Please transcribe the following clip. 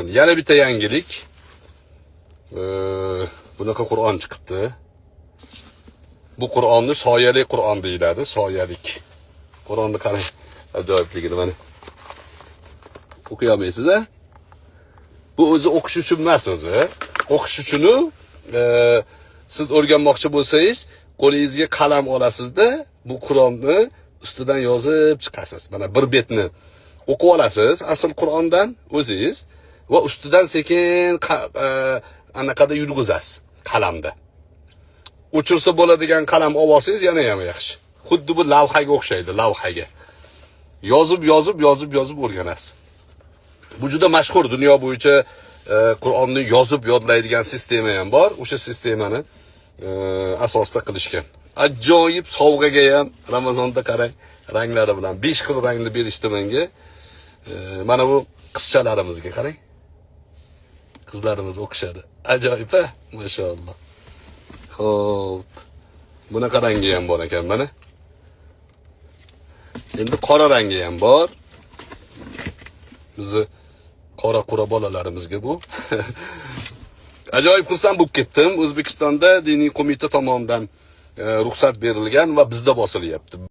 Yana bitta yangilik. Bunaqa Qur'on chiqibdi. Bu Qur'onni soyali Qur'on deyiladi, soyalik. Qur'onni qarang, ajoyibligini mana. O'qiy olmaysiz-a? Bu o'zi o'qish uchun emas o'zi. O'qish uchun siz o'rganmoqchi bo'lsangiz, qo'lingizga qalam olasizda, bu Qur'onni ustidan yozib chiqasiz. Mana bir betni o'qib olasiz asl Qur'ondan o'zingiz va ustidan sekin anaqada yurg'izasiz qalamda. O'chirsa bo'ladigan qalam olsangiz yana ham yaxshi. Xuddi bu lavhaga o'xshaydi, lavhaga. Yozib o'rganasiz. Bu juda mashhur, dunyo bo'yicha Qur'onni yozib yodlaydigan sistema ham bor. O'sha sistemani asosda qilishgan. Ajoyib sovg'aga ham Ramazonda qarang, ranglari bilan 5 xil rangli berishdi menga. Mana bu qizchalarimizga qarang. Qizlarimiz o'qishadi. Ajoyib-a? Mashalloh. Xo'p. Bunaqa rangi ham bor ekan mana. Endi qora rangi ham bor. Bizni qora bolalarimizga bu. Ajoyib xursand bo'lib ketdim. O'zbekistonda diniy qo'mita tomonidan ruxsat berilgan va bizda bosilyapti.